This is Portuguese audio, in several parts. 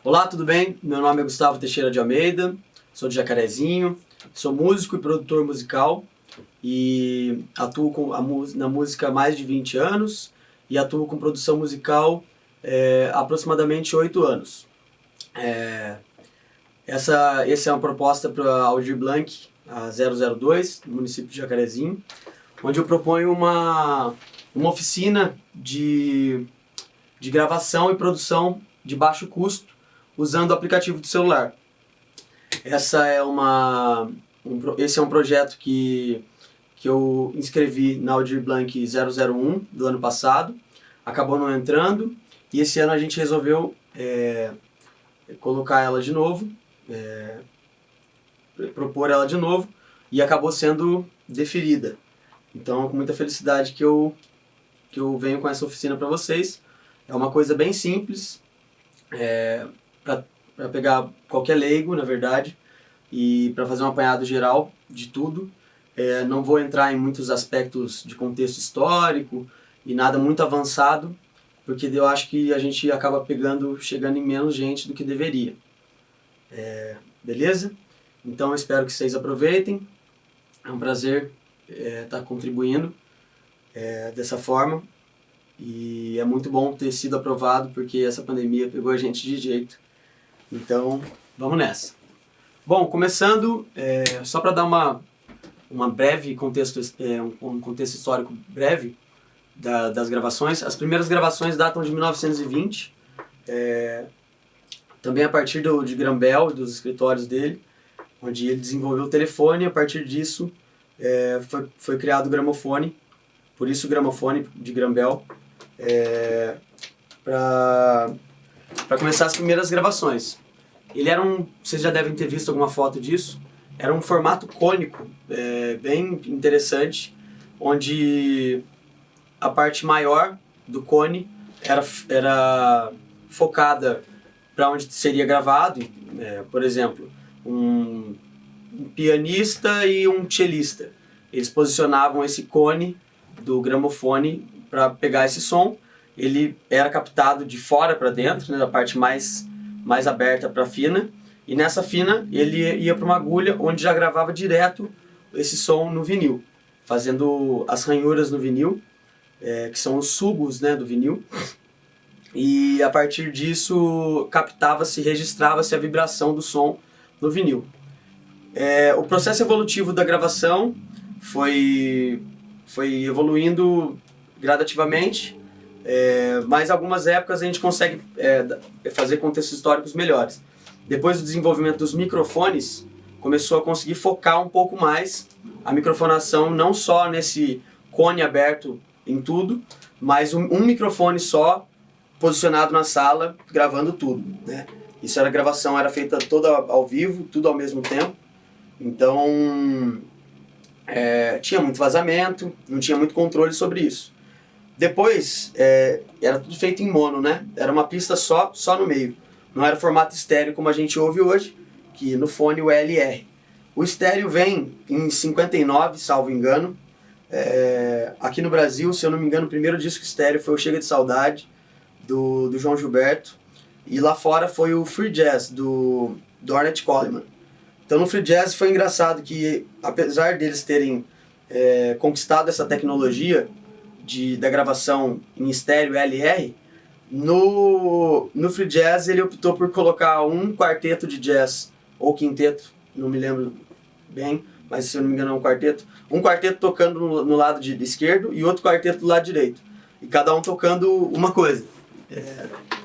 Olá, tudo bem? Meu nome é Gustavo Teixeira de Almeida, sou de Jacarezinho, sou músico e produtor musical e atuo na música há mais de 20 anos e atuo com produção musical há aproximadamente 8 anos. Essa é uma proposta para a Aldir Blanc, a 002, no município de Jacarezinho, onde eu proponho uma oficina de gravação e produção de baixo custo, usando o aplicativo do celular. Esse é um projeto que eu inscrevi na Aldir Blanc 001 do ano passado, acabou não entrando, e esse ano a gente resolveu colocar ela de novo, propor ela de novo, e acabou sendo deferida. Então, com muita felicidade que eu venho com essa oficina para vocês. É uma coisa bem simples, para pegar qualquer leigo, na verdade, e para fazer um apanhado geral de tudo. Não vou entrar em muitos aspectos de contexto histórico e nada muito avançado, porque eu acho que a gente acaba chegando em menos gente do que deveria. Beleza? Então eu espero que vocês aproveitem. É um prazer estar contribuindo dessa forma. E é muito bom ter sido aprovado, porque essa pandemia pegou a gente de jeito. Então, vamos nessa. Bom, começando, só para dar uma breve contexto, um contexto histórico breve das gravações. As primeiras gravações datam de 1920, também a partir de Graham-Bell, dos escritórios dele, onde ele desenvolveu o telefone, e a partir disso foi criado o gramofone, por isso o gramofone de Graham-Bell, para começar as primeiras gravações. Ele era vocês já devem ter visto alguma foto disso, era um formato cônico, bem interessante, onde a parte maior do cone era focada para onde seria gravado, por exemplo, um pianista e um cellista. Eles posicionavam esse cone do gramofone para pegar esse som. Ele era captado de fora para dentro, né, da parte mais aberta para fina, e nessa fina ele ia para uma agulha onde já gravava direto esse som no vinil, fazendo as ranhuras no vinil, que são os subos, né, do vinil, e a partir disso registrava-se a vibração do som no vinil. O processo evolutivo da gravação foi evoluindo gradativamente, mas algumas épocas a gente consegue fazer contextos históricos melhores. Depois do desenvolvimento dos microfones, começou a conseguir focar um pouco mais a microfonação, não só nesse cone aberto em tudo, mas um microfone só posicionado na sala, gravando tudo, né? A gravação era feita toda ao vivo, tudo ao mesmo tempo, então tinha muito vazamento, não tinha muito controle sobre isso. Depois, era tudo feito em mono, né? Era uma pista só no meio. Não era formato estéreo como a gente ouve hoje, que no fone o LR. O estéreo vem em 59, salvo engano. Aqui no Brasil, se eu não me engano, o primeiro disco estéreo foi o Chega de Saudade, do João Gilberto. E lá fora foi o Free Jazz, do Ornette Coleman. Então no Free Jazz foi engraçado que, apesar deles terem conquistado essa tecnologia da gravação em estéreo LR, no Free Jazz ele optou por colocar um quarteto de jazz, ou quinteto, não me lembro bem, mas se eu não me engano é um quarteto tocando no lado esquerdo e outro quarteto do lado direito, e cada um tocando uma coisa.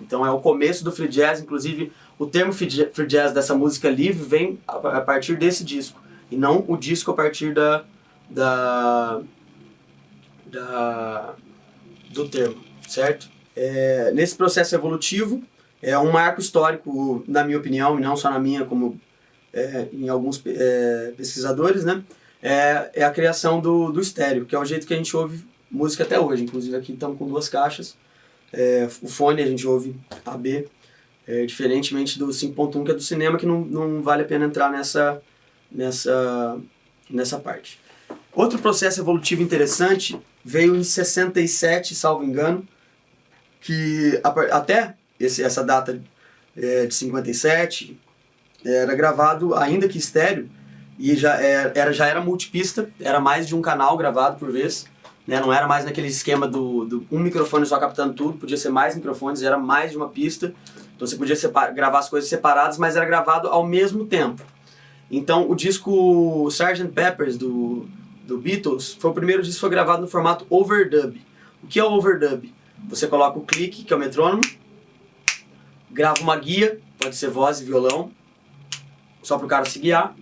Então é o começo do Free Jazz, inclusive o termo Free Jazz dessa música livre vem a partir desse disco, e não o disco a partir do termo, certo? Nesse processo evolutivo, é um marco histórico, na minha opinião, e não só na minha, como em alguns pesquisadores, né? É a criação do estéreo, que é o jeito que a gente ouve música até hoje. Inclusive aqui estamos com 2 caixas, o fone a gente ouve AB, diferentemente do 5.1, que é do cinema, que não vale a pena entrar nessa parte. Outro processo evolutivo interessante veio em 67, salvo engano, que até essa data de 57, era gravado, ainda que estéreo, e já era multipista, era mais de um canal gravado por vez, né? Não era mais naquele esquema do um microfone só captando tudo, podia ser mais microfones, era mais de uma pista, então você podia gravar as coisas separadas, mas era gravado ao mesmo tempo. Então o disco Sgt. Pepper's do Beatles foi o primeiro disco que foi gravado no formato overdub. O que é o overdub? Você coloca o clique, que é o metrônomo, grava uma guia, pode ser voz e violão, só para o cara se guiar.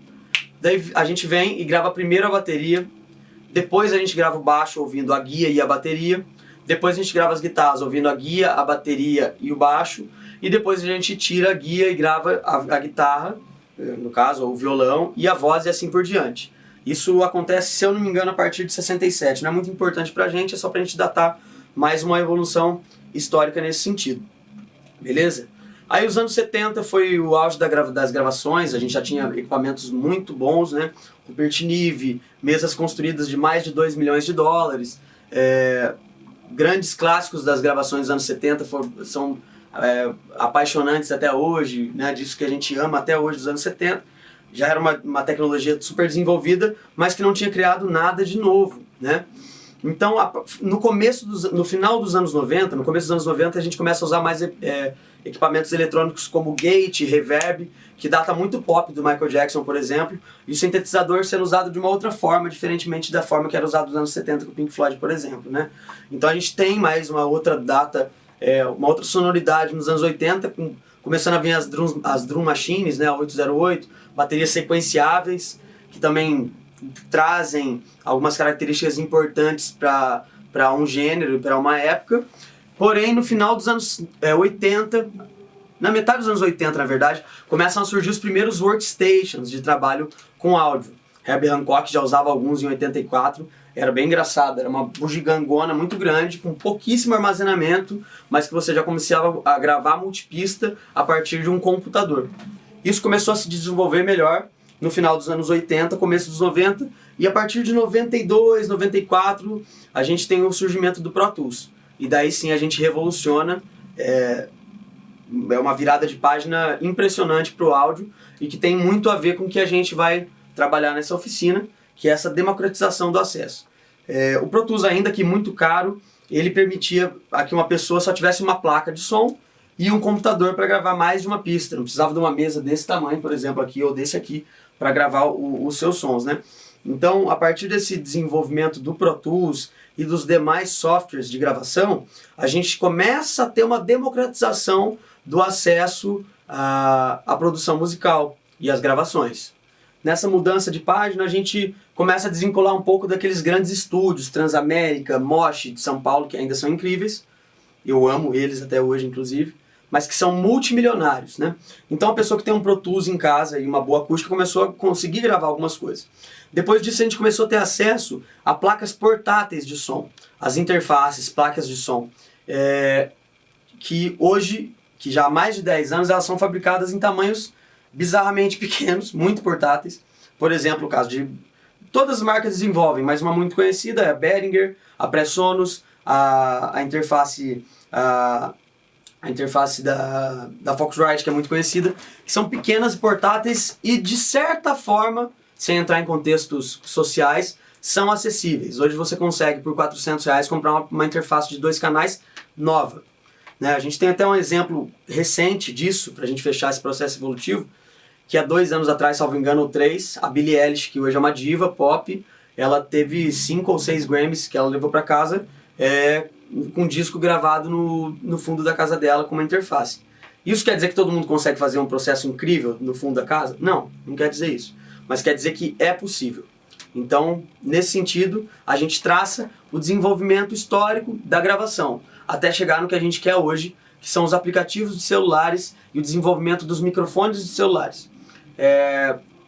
Daí a gente vem e grava primeiro a bateria, depois a gente grava o baixo ouvindo a guia e a bateria, depois a gente grava as guitarras ouvindo a guia, a bateria e o baixo, e depois a gente tira a guia e grava a guitarra, no caso, ou o violão, e a voz e assim por diante. Isso acontece, se eu não me engano, a partir de 67. Não é muito importante pra gente, é só pra gente datar mais uma evolução histórica nesse sentido. Beleza? Aí os anos 70 foi o auge das gravações, a gente já tinha equipamentos muito bons, né? Rupert Neve, mesas construídas de mais de 2 milhões de dólares. Grandes clássicos das gravações dos anos 70 são apaixonantes até hoje, né? Disso que a gente ama até hoje dos anos 70. Já era uma tecnologia super desenvolvida, mas que não tinha criado nada de novo, né? Então, no final dos anos 90, no começo dos anos 90, a gente começa a usar mais equipamentos eletrônicos como gate, reverb, que data muito pop do Michael Jackson, por exemplo, e o sintetizador sendo usado de uma outra forma, diferentemente da forma que era usado nos anos 70 com o Pink Floyd, por exemplo, né? Então a gente tem mais uma outra data, uma outra sonoridade nos anos 80, começando a vir as drum machines, né, a 808, baterias sequenciáveis, que também trazem algumas características importantes para um gênero e para uma época. Porém, no final dos anos 80, na metade dos anos 80, na verdade, começam a surgir os primeiros workstations de trabalho com áudio. Herbie Hancock já usava alguns em 84, era bem engraçado, era uma bugigangona muito grande, com pouquíssimo armazenamento, mas que você já começava a gravar multipista a partir de um computador. Isso começou a se desenvolver melhor no final dos anos 80, começo dos 90, e a partir de 92, 94, a gente tem o surgimento do Pro Tools. E daí sim a gente revoluciona, é uma virada de página impressionante para o áudio e que tem muito a ver com o que a gente vai trabalhar nessa oficina, que é essa democratização do acesso. O Pro Tools, ainda que muito caro, ele permitia que uma pessoa só tivesse uma placa de som e um computador para gravar mais de uma pista. Não precisava de uma mesa desse tamanho, por exemplo, aqui ou desse aqui, para gravar os seus sons, né? Então, a partir desse desenvolvimento do Pro Tools e dos demais softwares de gravação, a gente começa a ter uma democratização do acesso à produção musical e às gravações. Nessa mudança de página, a gente começa a desvincular um pouco daqueles grandes estúdios, Transamérica, Mosh de São Paulo, que ainda são incríveis, eu amo eles até hoje, inclusive, mas que são multimilionários, né? Então a pessoa que tem um Pro Tools em casa e uma boa acústica começou a conseguir gravar algumas coisas. Depois disso a gente começou a ter acesso a placas portáteis de som, as interfaces, placas de som, que hoje, que já há mais de 10 anos, elas são fabricadas em tamanhos bizarramente pequenos, muito portáteis. Por exemplo, o caso de... Todas as marcas desenvolvem, mas uma muito conhecida é a Behringer, a Presonus, a interface da Focusrite, que é muito conhecida, que são pequenas e portáteis e, de certa forma, sem entrar em contextos sociais, são acessíveis. Hoje você consegue, por R$400, comprar uma interface de 2 canais nova. Né? A gente tem até um exemplo recente disso, para a gente fechar esse processo evolutivo, que há 2 anos atrás, salvo engano, ou 3, a Billie Eilish, que hoje é uma diva pop, ela teve 5 ou 6 Grammys que ela levou para casa, com um disco gravado no fundo da casa dela com uma interface. Isso quer dizer que todo mundo consegue fazer um processo incrível no fundo da casa? Não, não quer dizer isso. Mas quer dizer que é possível. Então, nesse sentido, a gente traça o desenvolvimento histórico da gravação, até chegar no que a gente quer hoje, que são os aplicativos de celulares e o desenvolvimento dos microfones de celulares.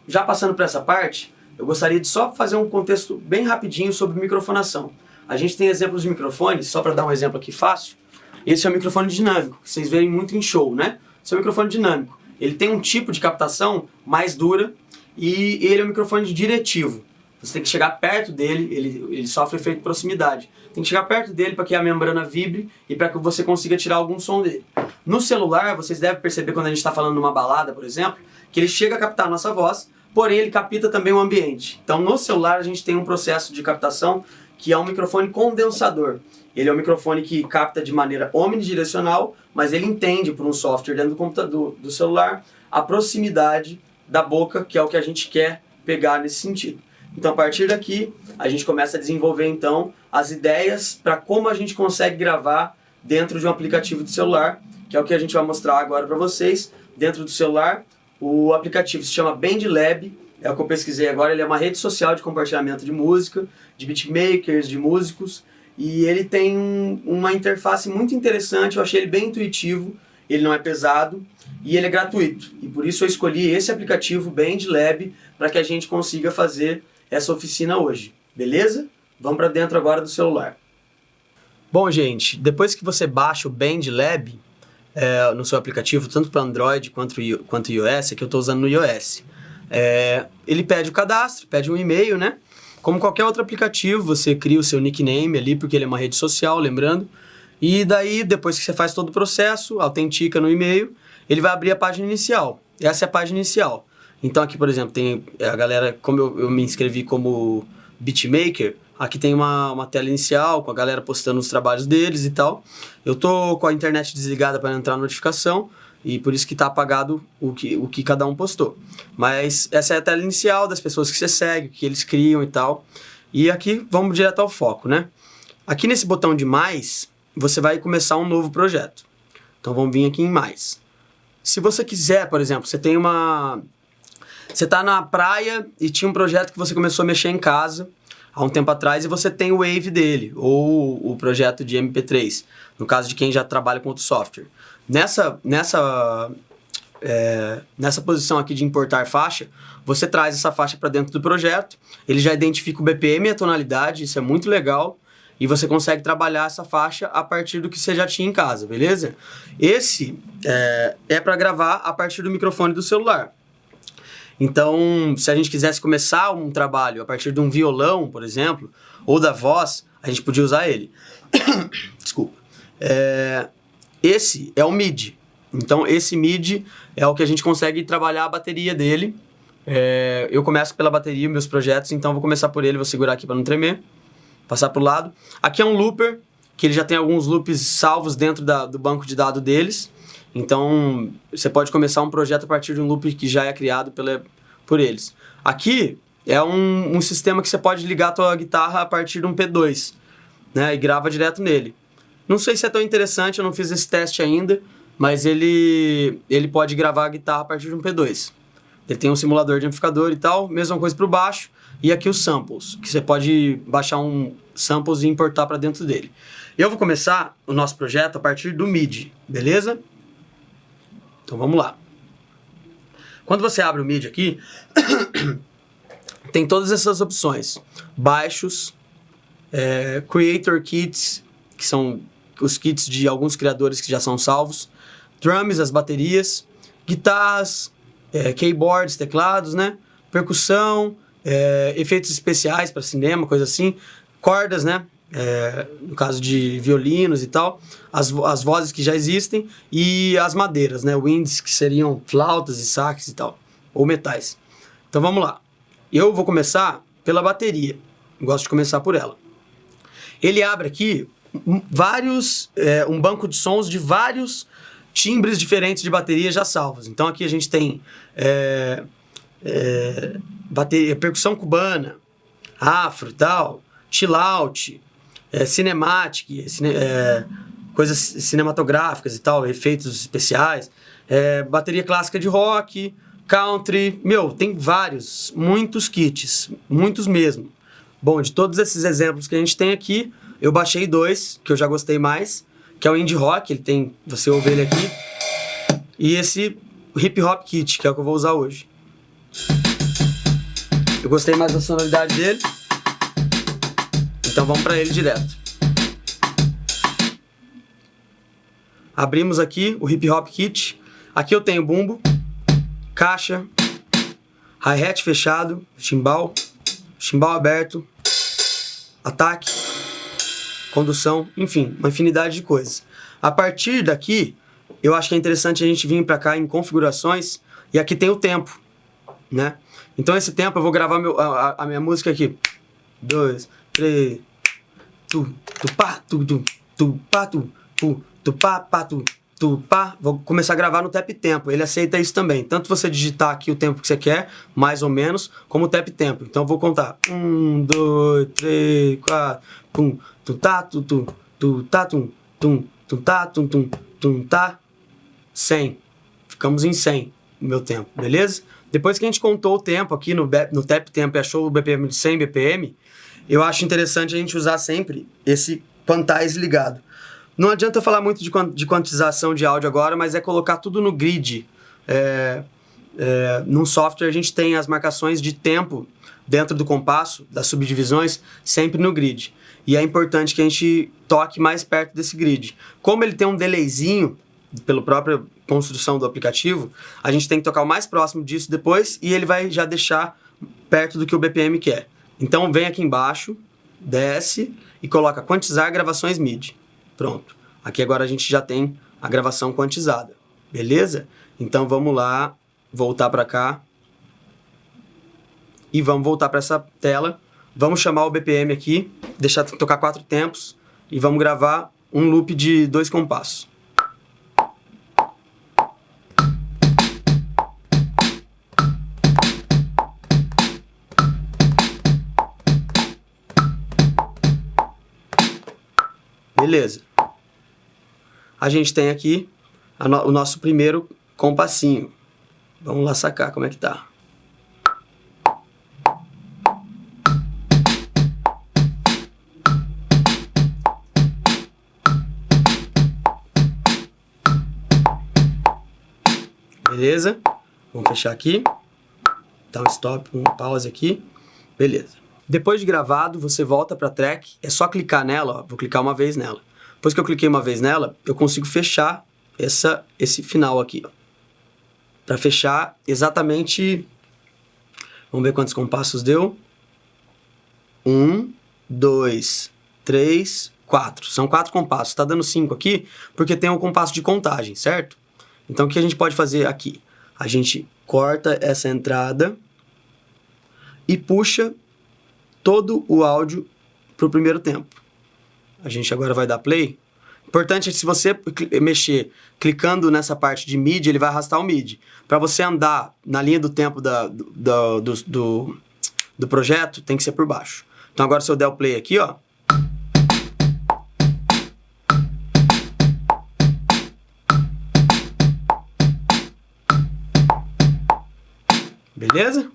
Já passando para essa parte, eu gostaria de só fazer um contexto bem rapidinho sobre microfonação. A gente tem exemplos de microfones, só para dar um exemplo aqui fácil. Esse é o microfone dinâmico, que vocês veem muito em show, né? Esse é o microfone dinâmico. Ele tem um tipo de captação mais dura e ele é um microfone diretivo. Você tem que chegar perto dele, ele sofre efeito de proximidade. Tem que chegar perto dele para que a membrana vibre e para que você consiga tirar algum som dele. No celular, vocês devem perceber quando a gente está falando numa balada, por exemplo, que ele chega a captar a nossa voz, porém ele capta também o ambiente. Então no celular a gente tem um processo de captação que é um microfone condensador. Ele é um microfone que capta de maneira omnidirecional, mas ele entende por um software dentro do computador, do celular, a proximidade da boca, que é o que a gente quer pegar nesse sentido. Então, a partir daqui, a gente começa a desenvolver, então, as ideias para como a gente consegue gravar dentro de um aplicativo de celular, que é o que a gente vai mostrar agora para vocês. Dentro do celular, o aplicativo se chama BandLab, é o que eu pesquisei agora. Ele é uma rede social de compartilhamento de música, de beatmakers, de músicos, e ele tem uma interface muito interessante. Eu achei ele bem intuitivo, ele não é pesado e ele é gratuito. E por isso eu escolhi esse aplicativo BandLab para que a gente consiga fazer essa oficina hoje, beleza? Vamos para dentro agora do celular. Bom, gente, depois que você baixa o BandLab no seu aplicativo, tanto para Android quanto iOS, que eu estou usando no iOS, ele pede o cadastro, pede um e-mail, né? Como qualquer outro aplicativo, você cria o seu nickname ali, porque ele é uma rede social, lembrando. E daí, depois que você faz todo o processo, autentica no e-mail, ele vai abrir a página inicial. Essa é a página inicial. Então aqui, por exemplo, tem a galera, como eu me inscrevi como beatmaker, aqui tem uma tela inicial com a galera postando os trabalhos deles e tal. Eu tô com a internet desligada para não entrar notificação e por isso que tá apagado o que cada um postou. Mas essa é a tela inicial das pessoas que você segue, que eles criam e tal. E aqui vamos direto ao foco, né? Aqui nesse botão de mais, você vai começar um novo projeto. Então vamos vir aqui em mais. Se você quiser, por exemplo, você tá na praia e tinha um projeto que você começou a mexer em casa há um tempo atrás e você tem o Wave dele, ou o projeto de MP3, no caso de quem já trabalha com outro software. Nessa posição aqui de importar faixa, você traz essa faixa para dentro do projeto, ele já identifica o BPM e a tonalidade, isso é muito legal, e você consegue trabalhar essa faixa a partir do que você já tinha em casa, beleza? Esse é para gravar a partir do microfone do celular. Então, se a gente quisesse começar um trabalho a partir de um violão, por exemplo, ou da voz, a gente podia usar ele. Desculpa. Esse é o MIDI. Então, esse MIDI é o que a gente consegue trabalhar a bateria dele. Eu começo pela bateria, meus projetos, então vou começar por ele, vou segurar aqui para não tremer. Passar para o lado. Aqui é um looper, que ele já tem alguns loops salvos dentro do banco de dados deles. Então, você pode começar um projeto a partir de um loop que já é criado por eles. Aqui é um sistema que você pode ligar a tua guitarra a partir de um P2, né, e grava direto nele. Não sei se é tão interessante, eu não fiz esse teste ainda, mas ele pode gravar a guitarra a partir de um P2. Ele tem um simulador de amplificador e tal, mesma coisa para o baixo. E aqui os samples, que você pode baixar samples e importar para dentro dele. Eu vou começar o nosso projeto a partir do MIDI, beleza? Então vamos lá. Quando você abre o MIDI aqui, tem todas essas opções. Baixos, Creator Kits, que são os kits de alguns criadores que já são salvos. Drums, as baterias. Guitarras, keyboards, teclados, né? Percussão, efeitos especiais para cinema, coisa assim. Cordas, né? No caso de violinos e tal, as vozes que já existem e as madeiras, né, winds, que seriam flautas e sax e tal, ou metais. Então vamos lá, eu vou começar pela bateria, gosto de começar por ela. Ele abre aqui um banco de sons de vários timbres diferentes de bateria já salvos. Então aqui a gente tem percussão cubana, afro e tal, chill out, cinematic, coisas cinematográficas e tal, efeitos especiais, bateria clássica de rock, country, tem muitos kits, muitos mesmo. Bom, de todos esses exemplos que a gente tem aqui, eu baixei 2, que eu já gostei mais, que é o indie rock, você ouve ele aqui, e esse hip hop kit, que é o que eu vou usar hoje. Eu gostei mais da sonoridade dele. Então vamos para ele direto. Abrimos aqui o Hip Hop Kit. Aqui eu tenho bumbo, caixa, hi-hat fechado, chimbal, chimbal aberto, ataque, condução, enfim, uma infinidade de coisas. A partir daqui, eu acho que é interessante a gente vir para cá em configurações, e aqui tem o tempo, né? Então esse tempo eu vou gravar a minha música aqui. 2, 3, tu pá, tu pá, tu pá, pá, tu pá. Vou começar a gravar no tap tempo. Ele aceita isso também. Tanto você digitar aqui o tempo que você quer, mais ou menos, como o tap tempo. Então eu vou contar 1, 2, 3, 4, pum, tu tá, tu tá, tu tá, tá, 100. Ficamos em 100 o meu tempo, beleza? Depois que a gente contou o tempo aqui no tap tempo e achou o BPM de 100 BPM, eu acho interessante a gente usar sempre esse quantize ligado. Não adianta eu falar muito de quantização de áudio agora, mas é colocar tudo no grid. Num software a gente tem as marcações de tempo dentro do compasso, das subdivisões, sempre no grid. E é importante que a gente toque mais perto desse grid. Como ele tem um delayzinho, pela própria construção do aplicativo, a gente tem que tocar o mais próximo disso depois e ele vai já deixar perto do que o BPM quer. Então vem aqui embaixo, desce e coloca quantizar gravações MIDI. Pronto. Aqui agora a gente já tem a gravação quantizada. Beleza? Então vamos lá, voltar para cá. E vamos voltar para essa tela. Vamos chamar o BPM aqui, deixar tocar 4 tempos e vamos gravar um loop de 2 compassos. Beleza. A gente tem aqui o nosso primeiro compassinho. Vamos lá sacar como é que tá. Beleza? Vamos fechar aqui. Dar um stop, um pause aqui. Beleza. Depois de gravado, você volta para a track, é só clicar nela, ó, vou clicar uma vez nela. Depois que eu cliquei uma vez nela, eu consigo fechar esse final aqui, ó. Para fechar exatamente, vamos ver quantos compassos deu. 1, 2, 3, 4. São 4 compassos, tá dando 5 aqui, porque tem um compasso de contagem, certo? Então o que a gente pode fazer aqui? A gente corta essa entrada e puxa todo o áudio para o primeiro tempo. A gente agora vai dar play. Importante é que se você mexer clicando nessa parte de MIDI, ele vai arrastar o MIDI. Para você andar na linha do tempo do projeto, tem que ser por baixo. Então agora se eu der o play aqui, ó. Beleza?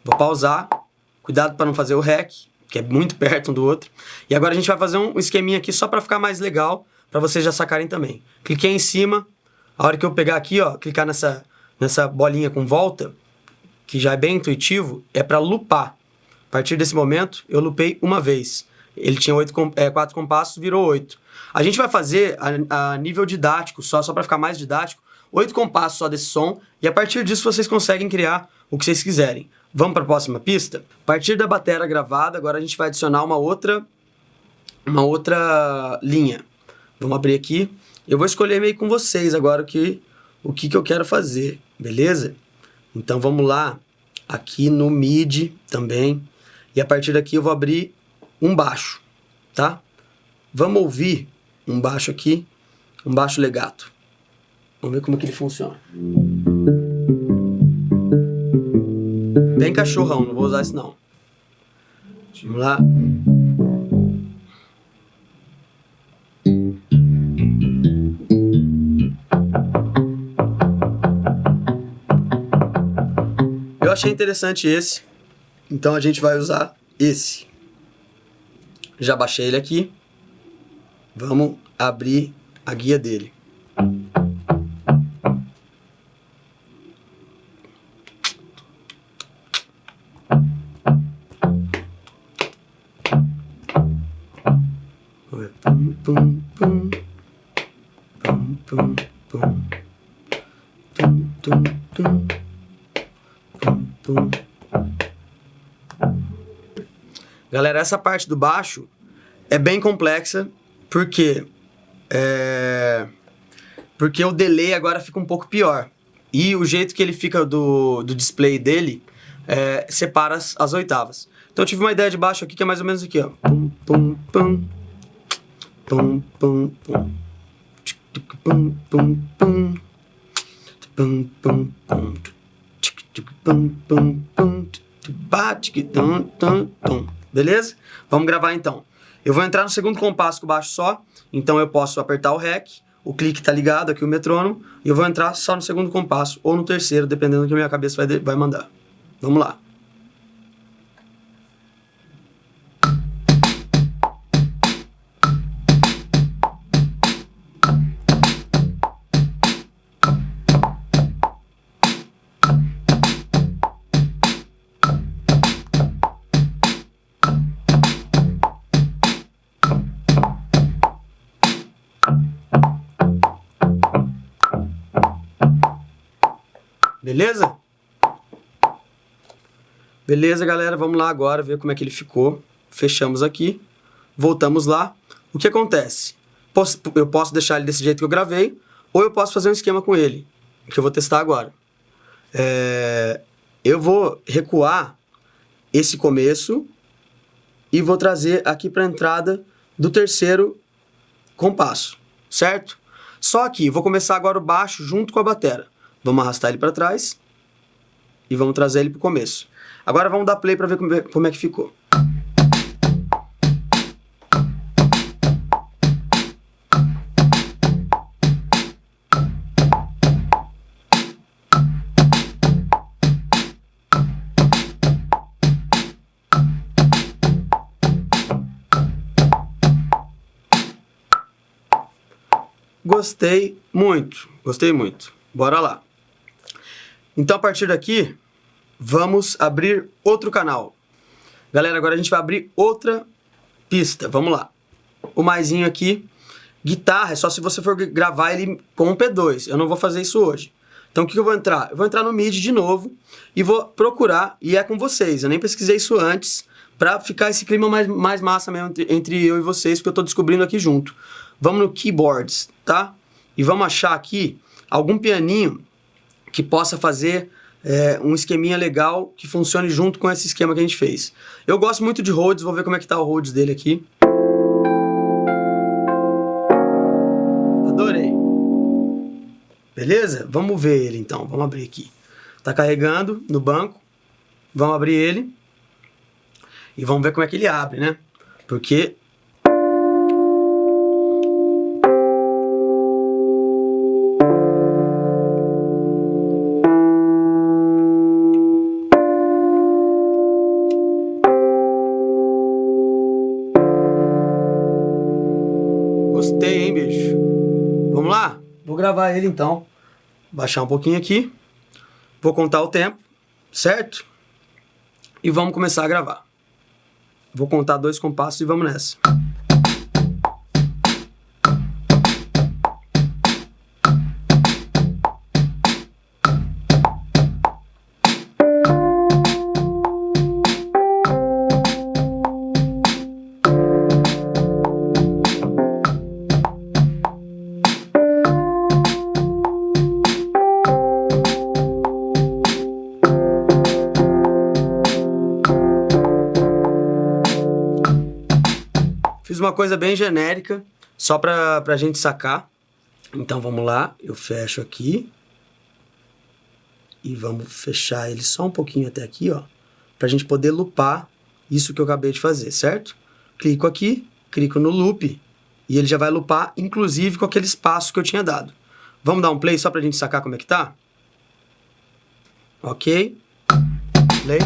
Vou pausar. Cuidado para não fazer o rec, que é muito perto um do outro. E agora a gente vai fazer um esqueminha aqui só para ficar mais legal, para vocês já sacarem também. Cliquei em cima, a hora que eu pegar aqui, ó, clicar nessa bolinha com volta, que já é bem intuitivo, é para loopar. A partir desse momento, eu loopei uma vez. Ele tinha 4 compassos, virou 8. A gente vai fazer a nível didático, só para ficar mais didático, 8 compassos só desse som, e a partir disso vocês conseguem criar o que vocês quiserem. Vamos para a próxima pista? A partir da bateria gravada, agora a gente vai adicionar uma outra linha. Vamos abrir aqui. Eu vou escolher meio com vocês agora o que eu quero fazer, beleza? Então vamos lá, aqui no MIDI também. E a partir daqui eu vou abrir um baixo, tá? Vamos ouvir um baixo aqui, um baixo legato. Vamos ver como que ele funciona. Bem cachorrão, não vou usar isso não. Vamos lá. Eu achei interessante esse, então a gente vai usar esse. Já baixei ele aqui. Vamos abrir a guia dele. Pum, pum, pum. Pum, pum, pum. Tum, tum, tum. Pum, pum. Galera, essa parte do baixo é bem complexa, porque o delay agora fica um pouco pior. E o jeito que ele fica do display dele separa as oitavas. Então eu tive uma ideia de baixo aqui que é mais ou menos aqui, ó. Pum, pum, pum. Pum, pum, pum. Pum, pum, pum. Pum, pum, pum. Pum, pum, pum. Beleza? Vamos gravar então. Eu vou entrar no segundo compasso com o baixo só, então eu posso apertar o REC, o clique tá ligado aqui, o metrônomo, e eu vou entrar só no segundo compasso ou no terceiro, dependendo do que a minha cabeça vai mandar. Vamos lá. Beleza? Beleza, galera, vamos lá agora ver como é que ele ficou. Fechamos aqui, voltamos lá. O que acontece? Eu posso deixar ele desse jeito que eu gravei, ou eu posso fazer um esquema com ele, que eu vou testar agora. Eu vou recuar esse começo e vou trazer aqui para a entrada do terceiro compasso, certo? Só que vou começar agora o baixo junto com a batera. Vamos arrastar ele para trás e vamos trazer ele para o começo. Agora vamos dar play para ver como é que ficou. Gostei muito, gostei muito. Bora lá. Então, a partir daqui, vamos abrir outro canal. Galera, agora a gente vai abrir outra pista. Vamos lá. O maisinho aqui. Guitarra é só se você for gravar ele com um P2. Eu não vou fazer isso hoje. Então, o que eu vou entrar? Eu vou entrar no MIDI de novo e vou procurar, e é com vocês. Eu nem pesquisei isso antes, pra ficar esse clima mais massa mesmo entre eu e vocês, porque eu tô descobrindo aqui junto. Vamos no Keyboards, tá? E vamos achar aqui algum pianinho que possa fazer um esqueminha legal que funcione junto com esse esquema que a gente fez. Eu gosto muito de Rhodes, vou ver como é que tá o Rhodes dele aqui. Adorei. Beleza? Vamos ver ele então, vamos abrir aqui. Tá carregando no banco, vamos abrir ele e vamos ver como é que ele abre, né? Porque gostei, hein, bicho? Vamos lá? Vou gravar ele então. Baixar um pouquinho aqui. Vou contar o tempo, certo? E vamos começar a gravar. Vou contar 2 compassos e vamos nessa. Fiz uma coisa bem genérica, só pra gente sacar. Então vamos lá, eu fecho aqui. E vamos fechar ele só um pouquinho até aqui, ó. Pra gente poder loopar isso que eu acabei de fazer, certo? Clico aqui, clico no loop. E ele já vai loopar, inclusive com aquele espaço que eu tinha dado. Vamos dar um play só pra gente sacar como é que tá? Ok. Play.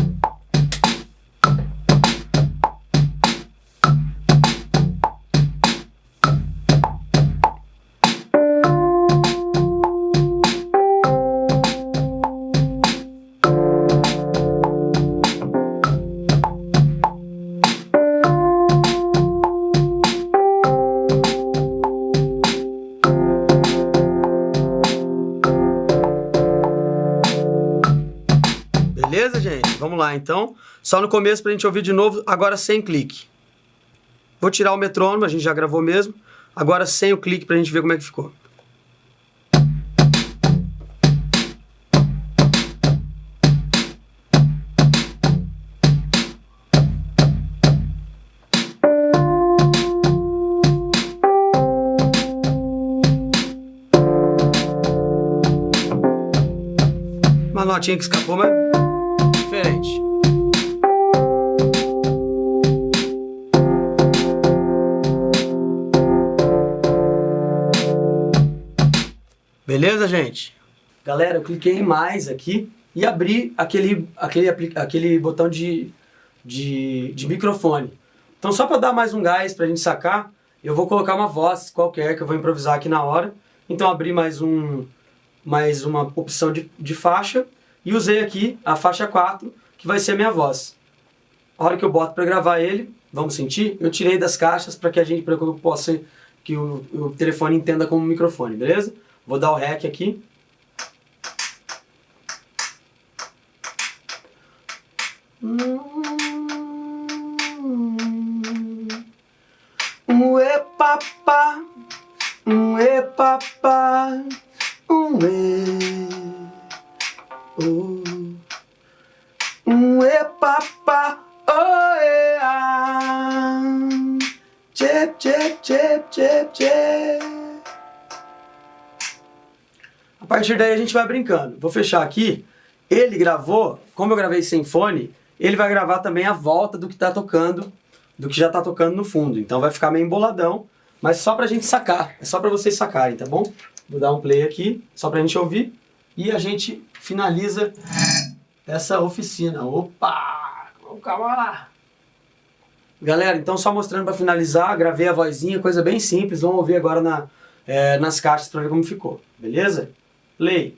Beleza, gente? Vamos lá, então. Só no começo pra gente ouvir de novo, agora sem clique. Vou tirar o metrônomo, a gente já gravou mesmo. Agora sem o clique pra gente ver como é que ficou. Uma notinha que escapou, mas diferente. Beleza, gente? Galera, eu cliquei em mais aqui e abri aquele botão de microfone. Então, só para dar mais um gás para a gente sacar, eu vou colocar uma voz qualquer que eu vou improvisar aqui na hora. Então, abri mais uma opção de faixa e usei aqui a faixa 4, que vai ser a minha voz. A hora que eu boto para gravar ele, vamos sentir, eu tirei das caixas para que eu possa, que o telefone entenda como microfone, beleza? Vou dar o REC aqui. Ué papá, ué papá, ué, ué papá, oé, chep, chep, chep, chep, chep. A partir daí a gente vai brincando. Vou fechar aqui. Ele gravou, como eu gravei sem fone, ele vai gravar também a volta do que tá tocando, do que já tá tocando no fundo. Então vai ficar meio emboladão, mas só pra gente sacar. É só pra vocês sacarem, tá bom? Vou dar um play aqui, só pra gente ouvir. E a gente finaliza essa oficina. Opa! Calma lá! Galera, então só mostrando pra finalizar, gravei a vozinha, coisa bem simples. Vamos ouvir agora nas caixas pra ver como ficou. Beleza? Play.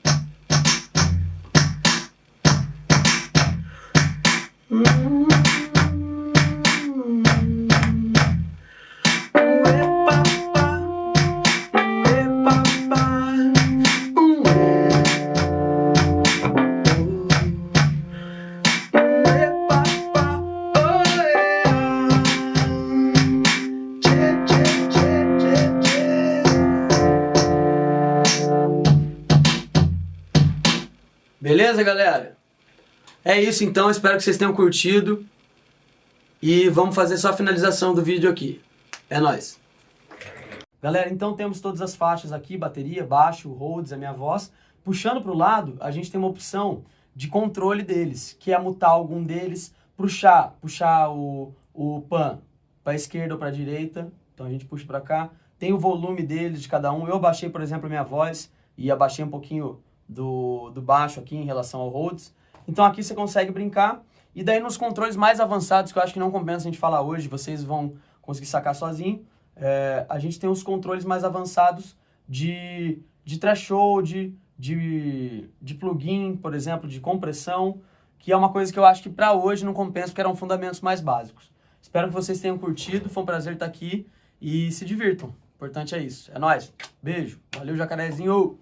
Beleza, galera? É isso então, espero que vocês tenham curtido. E vamos fazer só a finalização do vídeo aqui. É nóis! Galera, então temos todas as faixas aqui, bateria, baixo, Rhodes, a minha voz. Puxando para o lado, a gente tem uma opção de controle deles, que é mutar algum deles, puxar o pan para a esquerda ou para a direita. Então a gente puxa para cá. Tem o volume deles de cada um. Eu abaixei, por exemplo, a minha voz e abaixei um pouquinho do baixo aqui em relação ao Rhodes. Então aqui você consegue brincar. E daí nos controles mais avançados, que eu acho que não compensa a gente falar hoje, vocês vão conseguir sacar sozinho, a gente tem os controles mais avançados de threshold, de plugin, por exemplo, de compressão, que é uma coisa que eu acho que para hoje não compensa, porque eram fundamentos mais básicos. Espero que vocês tenham curtido, foi um prazer estar aqui e se divirtam. O importante é isso. É nóis. Beijo. Valeu, jacarezinho.